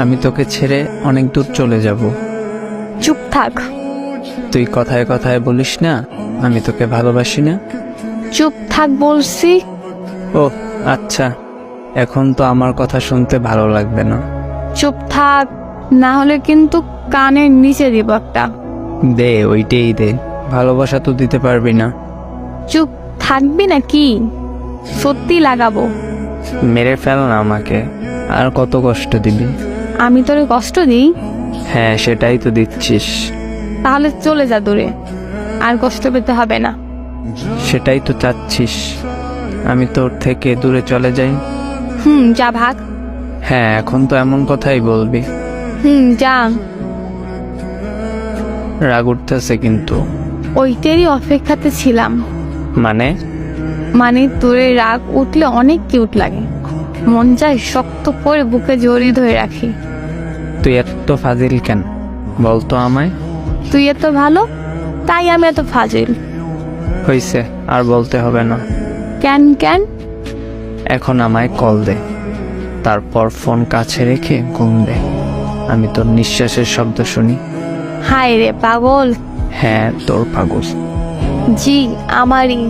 আমি তোকে ছেড়ে অনেক দূর চলে যাব। চুপ থাক। তুই কথায় কথায় বলিস না আমি তোকে ভালোবাসি না। চুপ থাক বলছি। ও আচ্ছা, এখন তো আমার কথা শুনতে ভালো লাগবে না। চুপ থাক, না হলে কিন্তু কানের নিচে দিব একটা। দে, ওইটাই দে। ভালোবাসা তো দিতে পারবি না। চুপ থাকবি না কি? সত্যি লাগাবো। মেরে ফেল না আমাকে, আর কত কষ্ট দিবি? আমি তোরে কষ্ট দিই? হ্যাঁ, সেটাই তো দিচ্ছিস। তাহলে চলে যা দূরে, আর কষ্ট পেতে হবে না। সেটাই তো চাচ্ছিস, আমি তোর থেকে দূরে চলে যাই। যা ভাগ। হ্যাঁ, এখন তো এমন কথাই বলবি? যা। রাগ উঠতেছে কিন্তু। ওইটারই অপেক্ষাতে ছিলাম। মানে তোরে রাগ উঠলে অনেক কিউট লাগে, মন চায় শক্ত করে বুকে জড়িয়ে ধরে রাখি। তুই এত ফাজিল কেন বলতো আমায়? তুই এত ভালো তাই আমি এত ফাজিল। হইছে, আর বলতে হবে না। কেন কেন? এখন আমায় কল দে, তারপর ফোন কাছে রেখে ঘুম দে। আমি তোর নিঃশ্বাসের শব্দ শুনি। হায় রে পাগল। হ্যাঁ, তোর পাগল। জি আমারই।